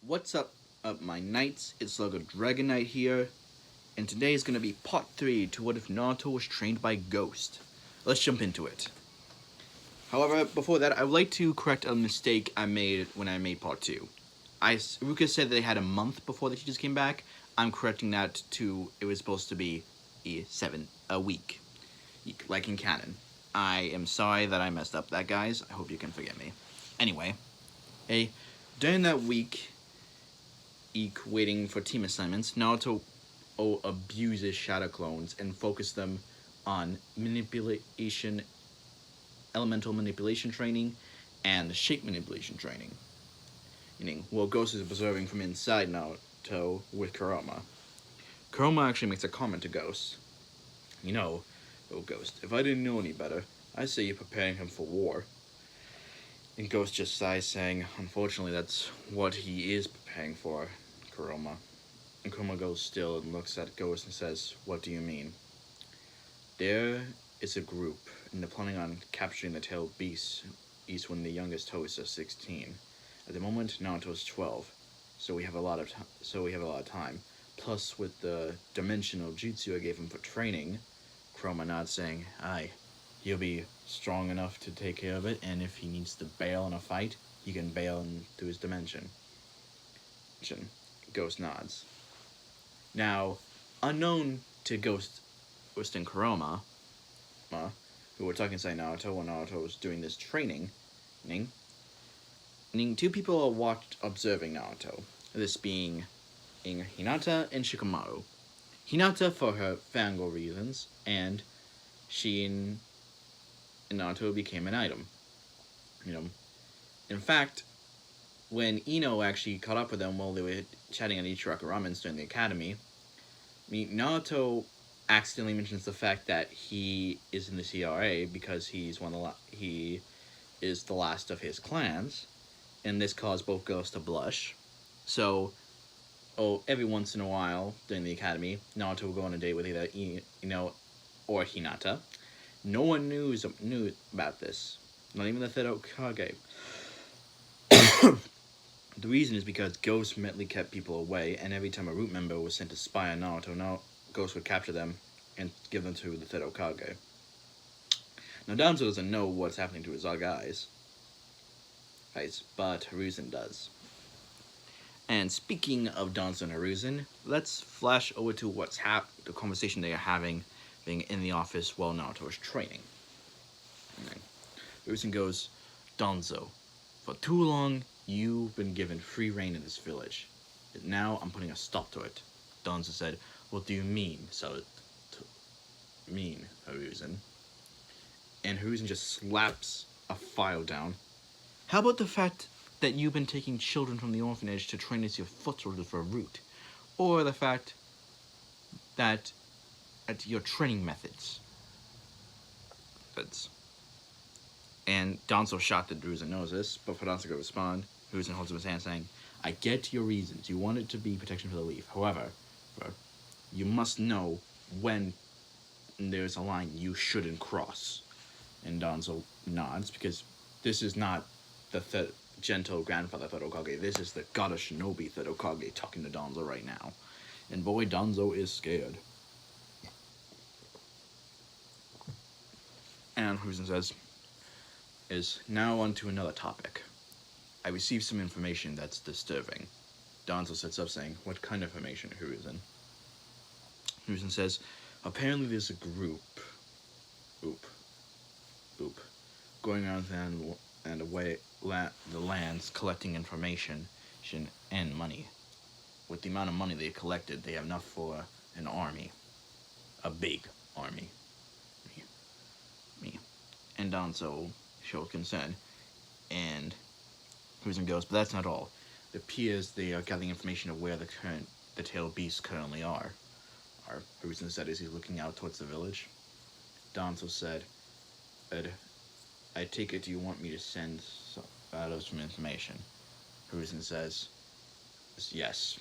What's up, my knights? It's Logo Dragon Knight here, and today is going to be part 3 to what if Naruto was trained by Ghost. Let's jump into it. However, before that, I would like to correct a mistake I made when I made part 2. Ruka said that they had a month before the teachers came back. I'm correcting that to, it was supposed to be a week, like in canon. I am sorry that I messed up that, guys. I hope you can forgive me. Anyway, during that week, waiting for team assignments, Naruto abuses shadow clones and focuses them on manipulation, elemental manipulation training, and shape manipulation training. While Ghost is observing from inside Naruto with Kurama. Kurama actually makes a comment to Ghost. Ghost, if I didn't know any better, I'd say you're preparing him for war. And Ghost just sighs, saying, unfortunately, that's what he is preparing for, Kurama. And Kurama goes still and looks at Ghost and says, what do you mean? There is a group, and they're planning on capturing the tailed beast when the youngest hosts are 16. At the moment, Naruto is 12, so we have a lot of time. Plus, with the dimensional jutsu I gave him for training, Kurama nods, saying, aye, he'll be strong enough to take care of it, and if he needs to bail in a fight, he can bail into his dimension. Ghost nods. Now, unknown to Ghost and Kurama, who were talking inside Naruto when Naruto was doing this training, two people are observing Naruto, this being Hinata and Shikamaru. Hinata for her fangirl reasons, and she and Naruto became an item. In fact, when Ino actually caught up with them while they were chatting at Ichiraku Ramen's during the academy, Naruto accidentally mentions the fact that he is in the CRA because he is the last of his clans, and this caused both girls to blush. So, every once in a while during the academy, Naruto will go on a date with either Ino or Hinata. No one knew about this, not even the third Hokage. The reason is because Ghost mentally kept people away, and every time a root member was sent to spy on Naruto, Ghost would capture them and give them to the third Hokage. Now, Danzo doesn't know what's happening to his guys, but Hiruzen does. And speaking of Danzo and Hiruzen, let's flash over to the conversation they are having being in the office while Naruto is training. Hiruzen goes, Danzo, for too long, you've been given free reign in this village. Now I'm putting a stop to it. Danzo said, what do you mean, Hiruzen? And Hiruzen just slaps a file down. How about the fact that you've been taking children from the orphanage to train as your foot soldiers for a root? Or the fact that at your training methods. And Danzo shocked that Hiruzen knows this, but for Danzo to respond, Hiruzen holds up his hand saying, I get your reasons. You want it to be protection for the leaf. However, you must know when there's a line you shouldn't cross. And Danzo nods, because this is not the gentle grandfather third Hokage. This is the god of shinobi third Hokage talking to Danzo right now. And boy, Danzo is scared. And Hiruzen says, is now on to another topic. I received some information that's disturbing. Danzo sits up saying, what kind of information, Hiruzen? Hiruzen says, apparently there's a group, going around and away the lands collecting information and money. With the amount of money they collected, they have enough for an army. A big army. Me. And Danzo shows concern, and Hiruzen goes, but that's not all. It appears they are gathering information of where the tailed beasts currently are. Hiruzen said as he's looking out towards the village. Danzo said, I take it you want me to send some information. Hiruzen says, yes.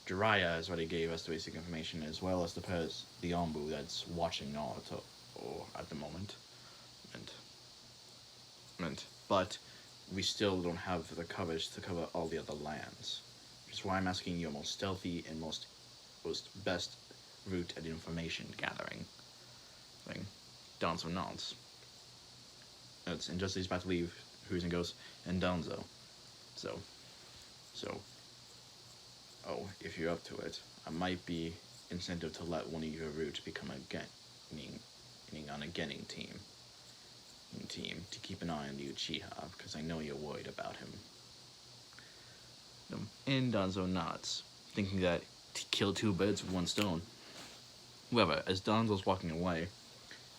Jiraiya has already gave us the basic information, as well as the Ombu that's watching Naruto at the moment. But we still don't have the coverage to cover all the other lands. which is why I'm asking your most stealthy and most best route at information gathering thing. Dance or nods. And just as he's about to leave, Hiruzen goes, and Danzo. So, oh, if you're up to it, I might be incentive to let one of your route become a Genin on a Genin team to keep an eye on the Uchiha, because I know you're worried about him. And Danzo nods, thinking that to kill two birds with one stone. However, as Danzo's walking away,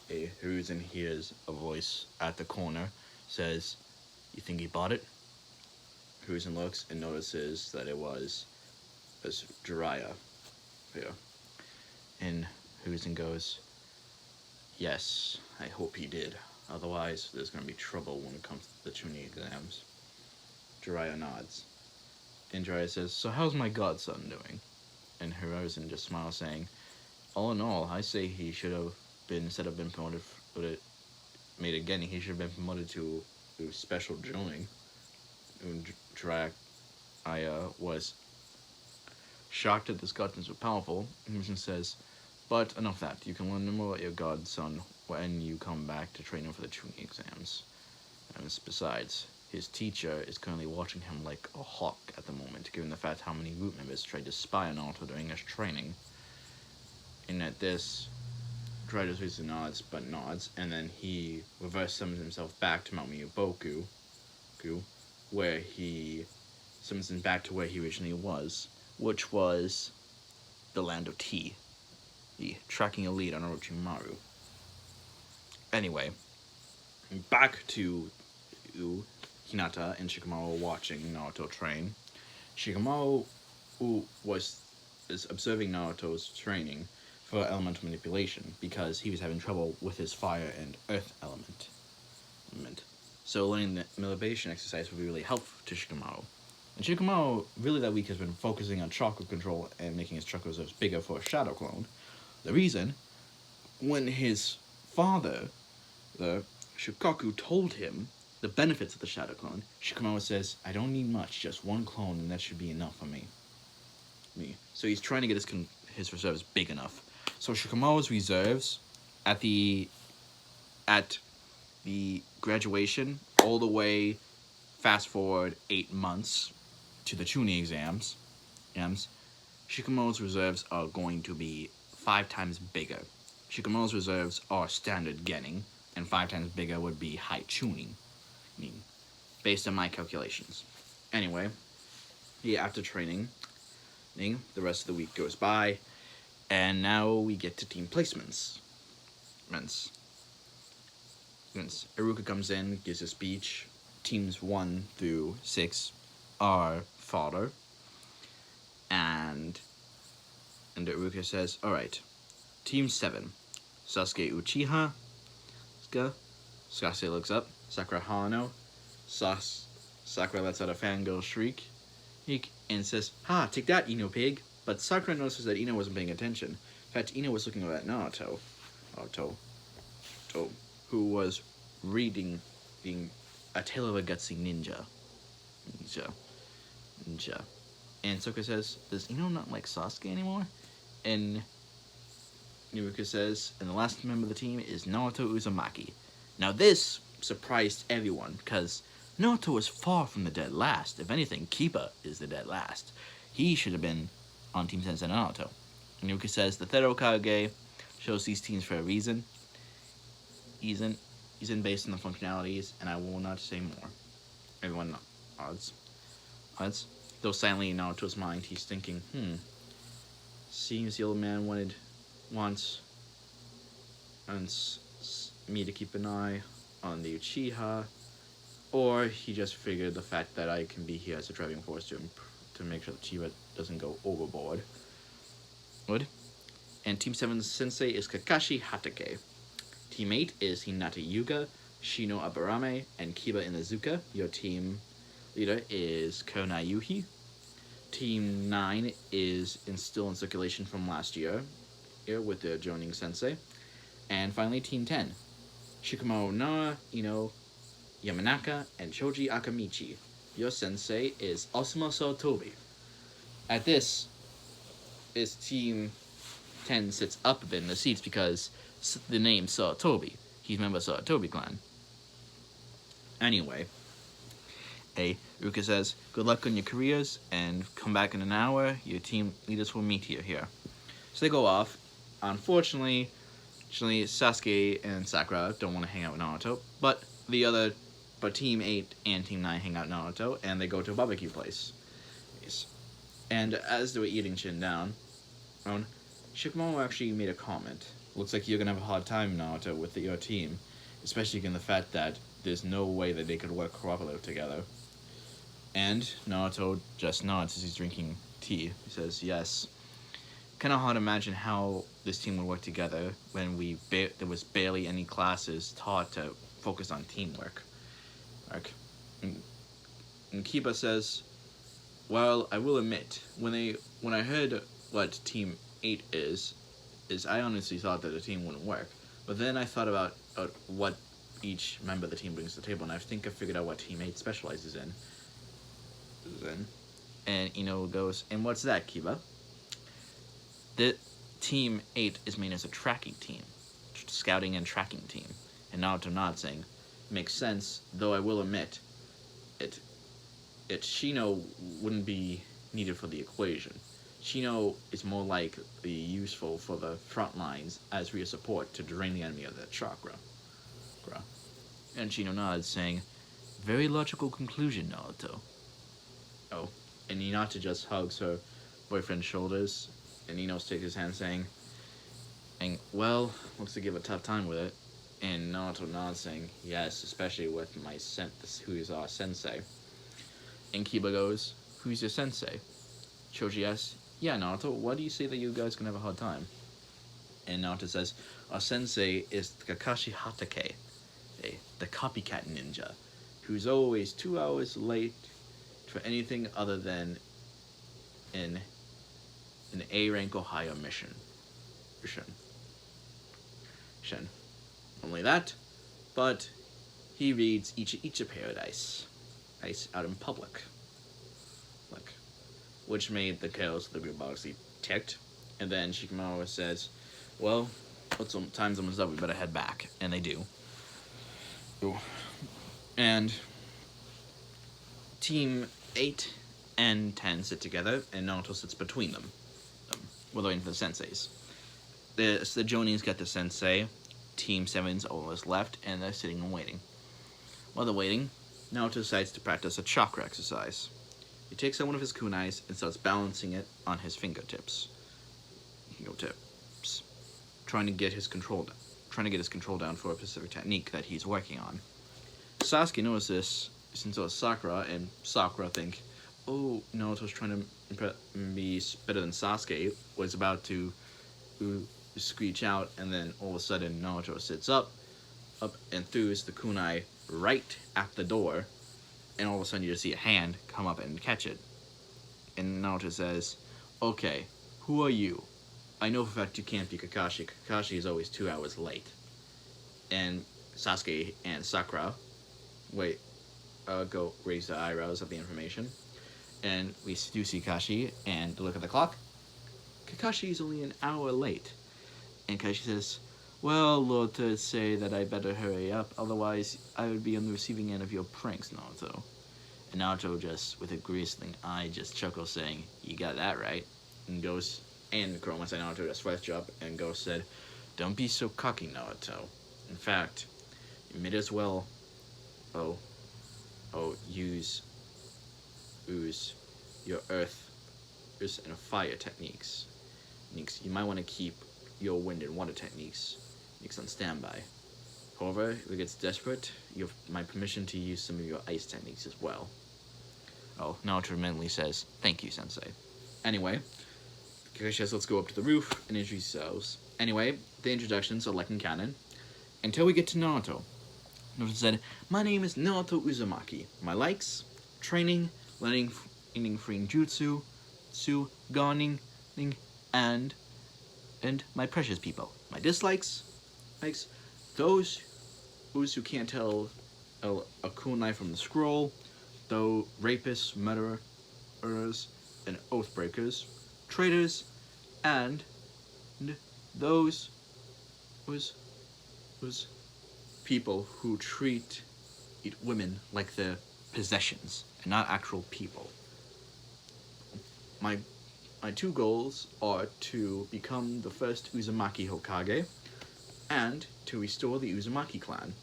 Hiruzen hears a voice at the corner, says, "You think he bought it?" Hiruzen looks and notices that it was Jiraiya here. And Hiruzen goes, "Yes, I hope he did. Otherwise, there's going to be trouble when it comes to the Chunin exams." Jiraiya nods. And Jiraiya says, "So how's my godson doing?" And Hiruzen just smiles, saying, "All in all, I say he should have been, instead of been promoted, made again, he should have been promoted to special drilling." And Jiraiya, I was shocked that this godson was so powerful. And Hiruzen says, "But enough that. You can learn more about your godson when you come back to train him for the Chunin exams. And besides, his teacher is currently watching him like a hawk at the moment, given the fact how many root members tried to spy on Naruto during his training." And at this, Jiraiya just nods, and then he reverse summons himself back to Mount Miyaboku, where he summons him back to where he originally was, which was the land of tea, the tracking a lead on Orochimaru. Anyway, back to Hinata and Shikamaru watching Naruto train. Shikamaru is observing Naruto's training for elemental manipulation because he was having trouble with his fire and earth element. So learning the manipulation exercise would be really helpful to Shikamaru. And Shikamaru, really that week, has been focusing on chakra control and making his chakra reserves bigger for a shadow clone. The reason, when his father, the Shukaku, told him the benefits of the shadow clone, Shikamaru says, "I don't need much, just one clone, and that should be enough for me." So he's trying to get his reserves big enough. So Shikamaru's reserves at the graduation, all the way fast forward 8 months to the Chunin exams, Shikamaru's reserves are going to be 5 times bigger. Shikamaru's reserves are standard Genin, and 5 times bigger would be high Chunin, based on my calculations. Anyway, after training, the rest of the week goes by, and now we get to team placements. Iruka comes in, gives a speech. Teams 1 through 6 are fodder, and Iruka says, "Alright, Team 7, Sasuke Uchiha." Sasuke looks up. Sakura Hano. Sakura lets out a fangirl shriek and says, "Ha, take that, Ino pig." But Sakura notices that Ino wasn't paying attention. In fact, Ino was looking at Naruto, who was reading A Tale of a Gutsy Ninja. And Sakura says, "Does Ino not like Sasuke anymore?" And Iruka says, "And the last member of the team is Naruto Uzumaki." Now this surprised everyone, because Naruto was far from the dead last. If anything, Kiba is the dead last. He should have been on Team Sensei Naruto. And Iruka says, "The third Hokage shows these teams for a reason. He's in based on the functionalities, and I will not say more." Everyone nods. Though silently in Naruto's mind, he's thinking, seems the old man wants me to keep an eye on the Uchiha, or he just figured the fact that I can be here as a driving force to make sure that Chiba doesn't go overboard. And Team 7's sensei is Kakashi Hatake. Team 8 is Hinata Yuga, Shino Aburame, and Kiba Inazuka. Your team leader is Konai Yuhi. Team 9 is still in circulation from last year, with the Jonin Sensei. And finally, Team 10, Shikamaru Noa, Ino Yamanaka, and Choji Akamichi. Your sensei is Osama Sotobi. At this, his Team 10 sits up a bit in the seats because the name Toby. He's a member of Toby clan. Anyway, Ruka says, good luck on your careers, and come back in an hour. Your team leaders will meet you here. So they go off. Unfortunately, Sasuke and Sakura don't want to hang out with Naruto, but Team 8 and Team 9 hang out with Naruto, and they go to a barbecue place. And as they were eating down, Shikamaru actually made a comment. Looks like you're gonna have a hard time, Naruto, with your team, especially given the fact that there's no way that they could work cooperatively together. And Naruto just nods as he's drinking tea. He says, yes. Kind of hard to imagine how this team would work together when there was barely any classes taught to focus on teamwork. And Kiba says, well, I will admit, when I heard what Team 8 is I honestly thought that the team wouldn't work. But then I thought about what each member of the team brings to the table, and I think I figured out what Team 8 specializes in. And Ino goes, and what's that, Kiba? The Team 8 is made as a tracking team, scouting and tracking team. And Naruto nods, saying, makes sense, though I will admit, Shino wouldn't be needed for the equation. Shino is more likely useful for the front lines as real support to drain the enemy of their chakra. And Shino nods, saying, very logical conclusion, Naruto. Oh, and Hinata just hugs her boyfriend's shoulders, and Ino takes his hand, saying, well, looks like you have a tough time with it. And Naruto nods, saying, yes, especially with who is our sensei. And Kiba goes, who's your sensei? Choji asks, yeah, Naruto, why do you say that you guys can have a hard time? And Naruto says, our sensei is Kakashi Hatake, the copycat ninja, who's always 2 hours late for anything other than an A rank or higher mission. Only that, but he reads Ichi Paradise out in public. Which made the chaos of the group obviously ticked. And then Shikamaru says, well, time's almost up, we better head back. And they do. Ooh. And Team 8 and 10 sit together, and Naruto sits between them. While they're waiting for the senseis. The Jonins got the sensei. Team 7's almost left, and they're sitting and waiting. While they're waiting, Naruto decides to practice a chakra exercise. He takes out one of his kunais and starts balancing it on his fingertips. Trying to get his control down for a specific technique that he's working on. Sasuke knows this, since it was Sakura, and Sakura think, oh, Naruto's trying to be better than Sasuke, was about to screech out, and then all of a sudden Naruto sits up and throws the kunai right at the door, and all of a sudden you just see a hand come up and catch it. And Naruto says, okay, who are you? I know for a fact you can't be Kakashi. Kakashi is always 2 hours late. And Sasuke and Sakura go raise their eyebrows at the information. And we do see Kakashi, and look at the clock. Kakashi is only an hour late. And Kakashi says, well, Lord to say that I better hurry up, otherwise I would be on the receiving end of your pranks, Naruto. And Naruto just, with a glistening eye, just chuckles, saying, you got that right. And Kurama said Naruto just flashed up, and Ghost said, don't be so cocky, Naruto. In fact, you may as well, use your earth and fire techniques. You might want to keep your wind and water techniques on standby. However, if it gets desperate, you have my permission to use some of your ice techniques as well. Oh, Naruto mentally says, thank you, Sensei. Anyway, Kakashi says, let's go up to the roof and introduce ourselves. Anyway, the introductions are like in canon. Until we get to Naruto. Naruto said, my name is Naruto Uzumaki. My likes, training, learning freeing jutsu, gardening, and my precious people. My dislikes, those who can't tell a kunai from the scroll, though rapists, murderers, and oathbreakers, traitors, and those was people who treat women like their possessions and not actual people. My two goals are to become the first Uzumaki Hokage and to restore the Uzumaki clan.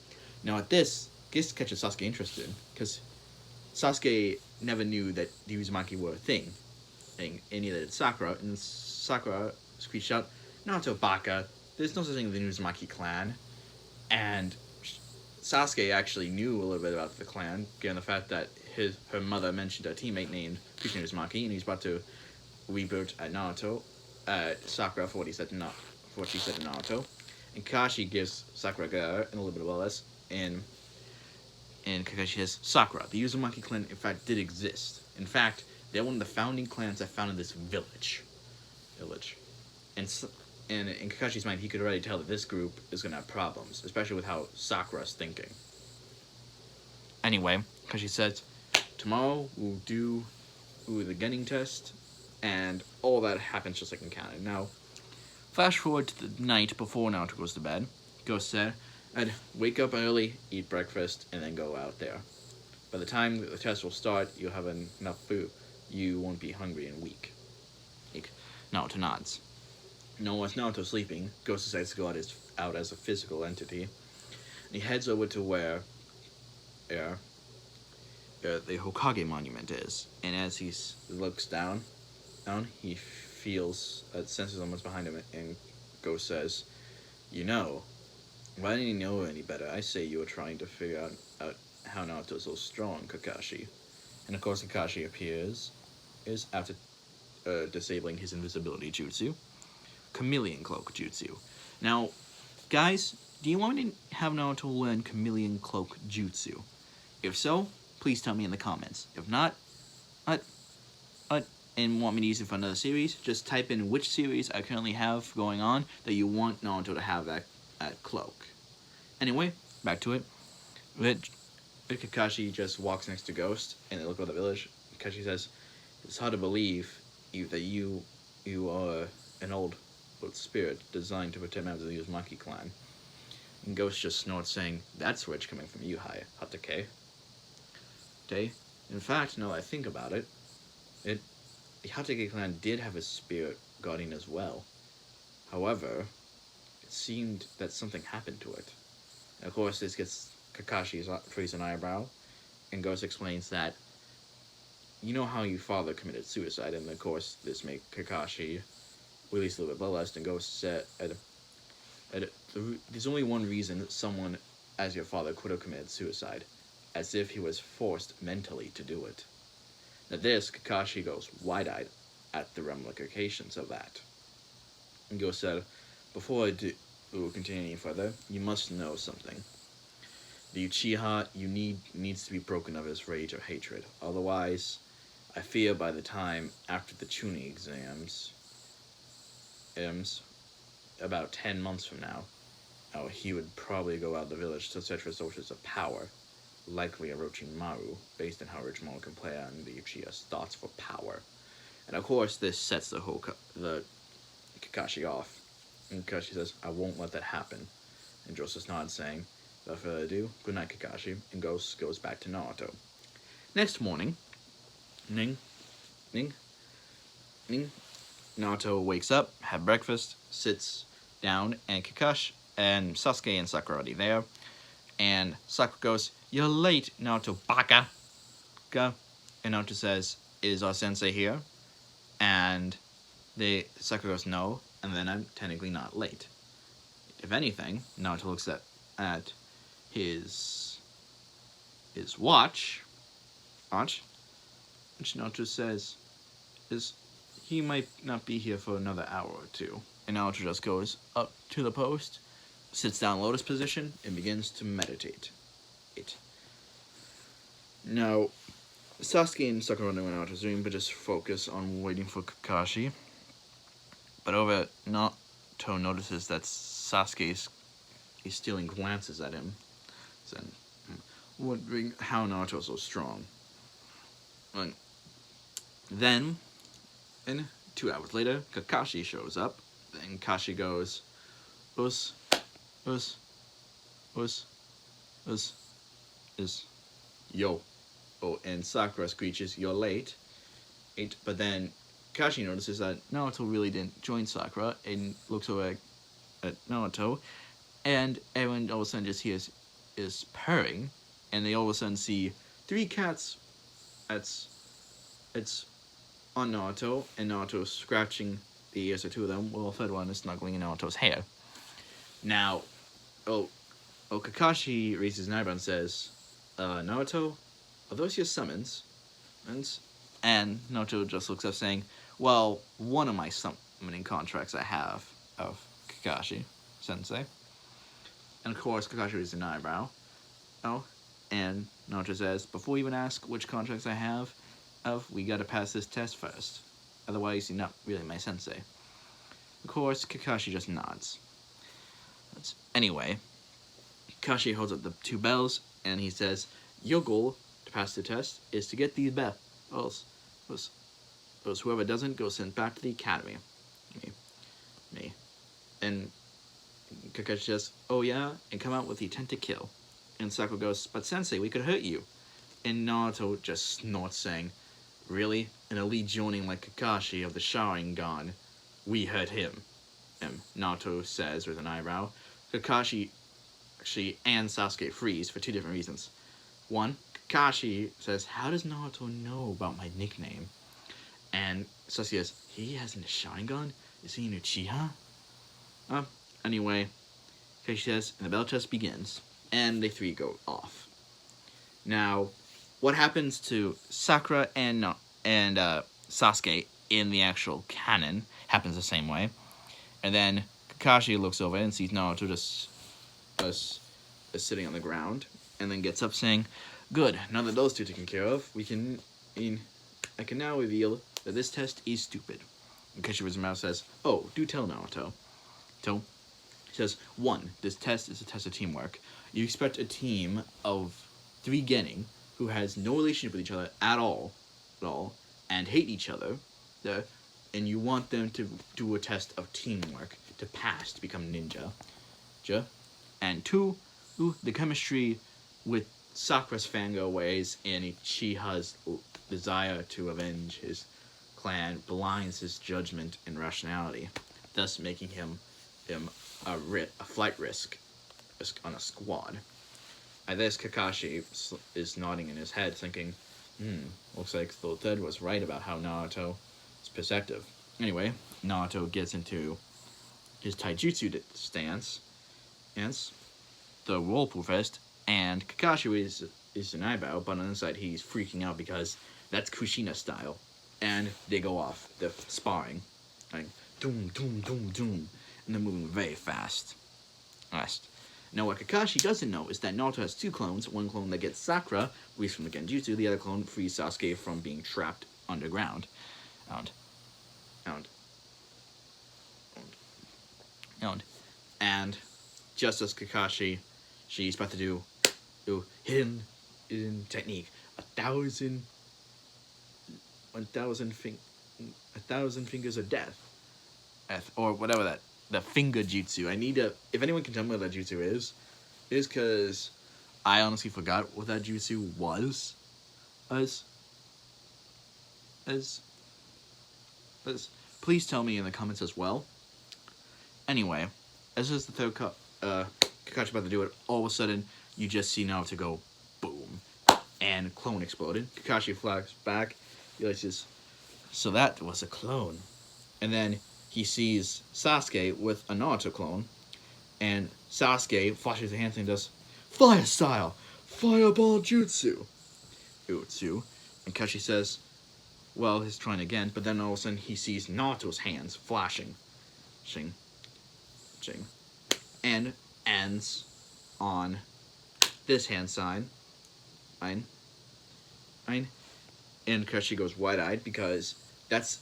Now at this catches Sasuke interested, because Sasuke never knew that the Uzumaki were a thing. And neither did Sakura, and Sakura screeched out, "Naruto baka, there's no such thing as the Uzumaki clan." And Sasuke actually knew a little bit about the clan, given the fact that her mother mentioned a teammate named Kushina Uzumaki, and he's about to reboot at Naruto, Sakura for what she said to Naruto. And Kakashi gives Sakura a little bit of less, and Kakashi says, "Sakura, the Uzumaki clan in fact did exist. In fact, they're one of the founding clans that founded this village. And in Kakashi's mind, he could already tell that this group is going to have problems, especially with how Sakura's thinking. Anyway, Kakashi says, tomorrow we'll do the getting test, and all that happens just like in canon. Now, flash forward to the night before Naruto goes to bed. Ghost said, "I'd wake up early, eat breakfast, and then go out there. By the time the test will start, you'll have enough food. You won't be hungry and weak." Naruto nods. No, as Naruto's sleeping, Ghost decides to go out as a physical entity. And he heads over to where the Hokage monument is. And as he looks down, he feels senses almost behind him, and Ghost says, "Why didn't you know any better? I say you were trying to figure out how Naruto's so strong, Kakashi." And of course Kakashi appears after disabling his invisibility jutsu, Chameleon Cloak jutsu. Now, guys, do you want me to have Naruto learn Chameleon Cloak jutsu? If so, please tell me in the comments. If not, and want me to use it for another series, just type in which series I currently have going on that you want Naruto to have that cloak. Anyway, back to it. Kakashi just walks next to Ghost, and they look over the village. Kakashi says, "It's hard to believe that you are an old spirit designed to protect members of the Uzumaki clan." And Ghost just snorts, saying, "That's rich coming from you, Hatake." In fact, now that I think about it, the Hatake clan did have a spirit guardian as well. However, it seemed that something happened to it. And of course, this gets Kakashi's freezing eyebrow, and Ghost explains that, you know how your father committed suicide, and of course, this made Kakashi release a little bit bloodlust, and Ghost said, "There's only one reason that someone as your father could have committed suicide, as if he was forced mentally to do it." At this, Kakashi goes wide-eyed at the ramifications of that. And Ghost said, "Before I do continue any further, you must know something. The Uchiha needs to be broken of his rage or hatred. Otherwise, I fear by the time after the Chunin exams, about 10 months from now, he would probably go out of the village to search for sources of power, likely Orochimaru, based on how Orochimaru can play on the Uchiha's thoughts for power." And of course, this sets the Kakashi off. And Kakashi says, "I won't let that happen." And Joseph nods, saying, "Without further ado, good night, Kakashi." And Ghost goes back to Naruto. Next morning, Naruto wakes up, had breakfast, sits down, and Kakashi and Sasuke and Sakura are already there. And Sakura goes, "You're late, Naruto baka." And Naruto says, "Is our sensei here?" And Sakura goes, "No," and then I'm technically not late. If anything, Naruto looks at his watch, which Naruto says he might not be here for another hour or two. And Naruto just goes up to the post, sits down in lotus position, and begins to meditate. Now, Sasuke and Sakura know what Naruto's doing, but just focus on waiting for Kakashi. But over Naruto notices that Sasuke is stealing glances at him, wondering how Naruto's so strong. And then And 2 hours later, Kakashi shows up. And Kashi goes, us, us, us, is, yo. Oh, and Sakura screeches, you're late. But then Kashi notices that Naruto really didn't join Sakura and looks over at Naruto. And everyone all of a sudden just hears is purring. And they all of a sudden see 3 cats. It's on Naruto, and Naruto scratching the ears of 2 of them, while the third one is snuggling in Naruto's hair. Now, Kakashi raises an eyebrow and says, Naruto, are those your summons? And Naruto just looks up saying, well, one of my summoning contracts I have of Kakashi-sensei. And of course, Kakashi raises an eyebrow. And Naruto says, before we even ask which contracts I have, we gotta pass this test first. Otherwise, you're not really my sensei. Of course, Kakashi just nods. Anyway, Kakashi holds up the 2 bells, and he says, your goal to pass the test is to get these bells. Whoever doesn't, goes sent back to the academy. Me. And Kakashi says, oh yeah, and come out with the intent to kill. And Sakura goes, but sensei, we could hurt you. And Naruto just snorts, saying, really? An elite joining like Kakashi of the Sharingan, we hurt him. And Naruto says with an eyebrow. Kakashi and Sasuke freeze for 2 different reasons. One, Kakashi says, how does Naruto know about my nickname? And Sasuke says, he has a Sharingan? Is he an Uchiha? Anyway, Kakashi says, and the bell test begins. And the 3 go off. Now, what happens to Sakura and Sasuke in the actual canon happens the same way. And then Kakashi looks over and sees Naruto just sitting on the ground, and then gets up saying, good, now that those 2 are taken care of, I can now reveal that this test is stupid. And Kakashi with his mouth says, oh, do tell Naruto. So, he says, 1, this test is a test of teamwork. You expect a team of 3 genin who has no relationship with each other at all, and hate each other, and you want them to do a test of teamwork to pass to become ninja. And 2, the chemistry with Sakura's fangirl ways and Uchiha's desire to avenge his clan blinds his judgment and rationality, thus making him a flight risk on a squad. At this, Kakashi is nodding in his head, thinking, looks like the third was right about how Naruto is perceptive. Anyway, Naruto gets into his taijutsu stance, the whirlpool fist, and Kakashi is an eyebrow, but on the inside he's freaking out because that's Kushina style. And they go off. They're sparring. Like, doom, doom, doom, doom. And they're moving very fast. Now, what Kakashi doesn't know is that Naruto has 2 clones. One clone that gets Sakura, released from the Genjutsu. The other clone frees Sasuke from being trapped underground. And just as Kakashi, she's about to do hidden technique, 1,000 fingers of death, or whatever the finger jutsu. I need to, if anyone can tell me what that jutsu is because I honestly forgot what that jutsu was. Please tell me in the comments as well. Anyway, as is the third Kakashi about to do it, all of a sudden you just see Naruto go boom, and clone exploded. Kakashi flags back, realizes, so that was a clone, and then he sees Sasuke with a Naruto clone, and Sasuke flashes his hands and does fire style, fireball jutsu. And Kakashi says, well, he's trying again, but then all of a sudden he sees Naruto's hands flashing, and ends on this hand sign, and Kakashi goes wide-eyed because that's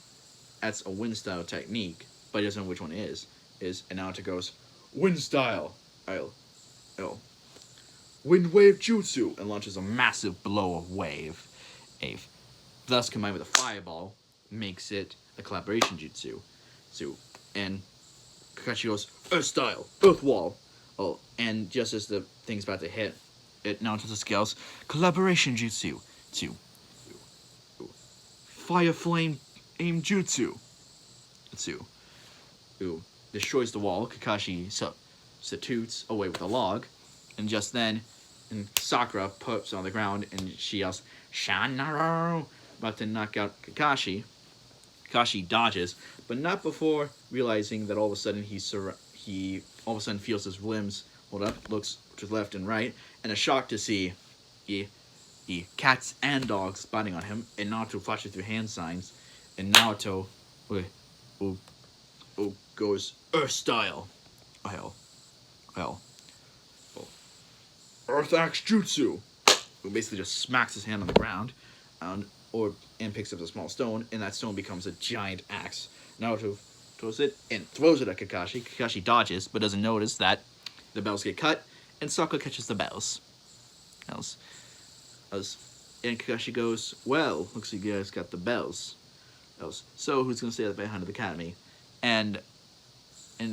a wind style technique, but he doesn't know which one it is, and Naruto goes, wind style, wind wave jutsu, and launches a massive blow of wave. Thus, combined with a fireball, makes it the collaboration jutsu. And Kakashi goes, Earth style, Earth wall. Oh, and just as the thing's about to hit, it now turns the scales, collaboration jutsu. Fire flame aim jutsu. Destroys the wall. Kakashi substitutes away with a log, and just then, Sakura puts on the ground and she yells, Shanaro! About to knock out Kakashi. Kakashi dodges, but not before realizing that all of a sudden he all of a sudden feels his limbs hold up, looks to the left and right, and is shocked to see cats and dogs spotting on him, and Naruto flashes through hand signs, and Naruto goes Earth style. Earth Axe Jutsu. Who basically just smacks his hand on the ground, and picks up a small stone, and that stone becomes a giant axe. Naruto throws it and throws it at Kakashi. Kakashi dodges, but doesn't notice that the bells get cut, and Sakura catches the bells. And Kakashi goes, well, looks like you guys got the bells. So who's gonna stay at the behind of the academy? And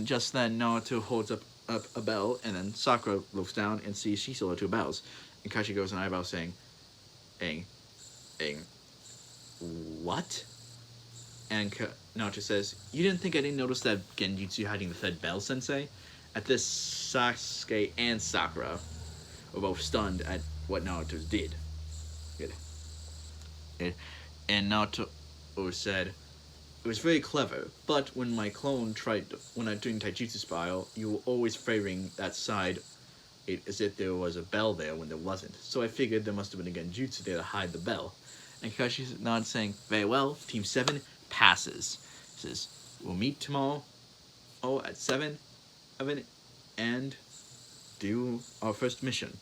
just then Naruto holds up a bell, and then Sakura looks down and sees she still had two bells. And Kakashi goes an eyebrow saying, what? And Naruto says, you didn't think I didn't notice that Genjutsu hiding the third bell, sensei? At this, Sasuke and Sakura were both stunned at what Naruto did. And Naruto said, it was very clever, but when my clone when I doing taijutsu style, you were always favoring that side as if there was a bell there when there wasn't. So I figured there must have been a genjutsu there to hide the bell. And Kakashi's nodding, saying, very well, Team 7 passes. He says, we'll meet tomorrow at 7 and do our first mission.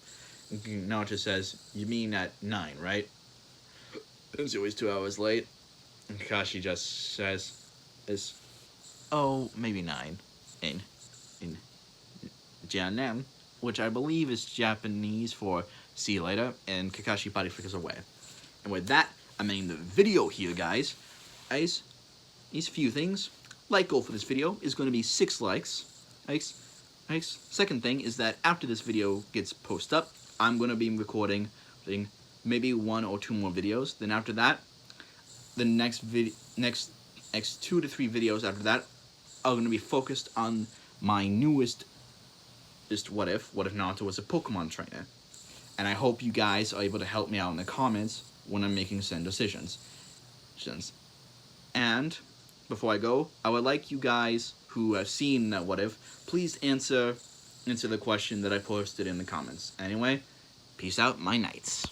And Naruto says, you mean at 9, right? It's always 2 hours late. And Kakashi just says, maybe 9 in Jiannan, which I believe is Japanese for see you later, and Kakashi body flickers away. And with that, I'm ending the video here, guys. These few things. Like goal for this video is going to be 6 likes. Second thing is that after this video gets posted up, I'm going to be recording maybe 1 or 2 more videos. Then after that, the next 2 to 3 videos after that are going to be focused on my newest what if Naruto was a Pokemon trainer. And I hope you guys are able to help me out in the comments when I'm making certain decisions. And before I go, I would like you guys who have seen that what if, please answer the question that I posted in the comments. Anyway, peace out, my knights.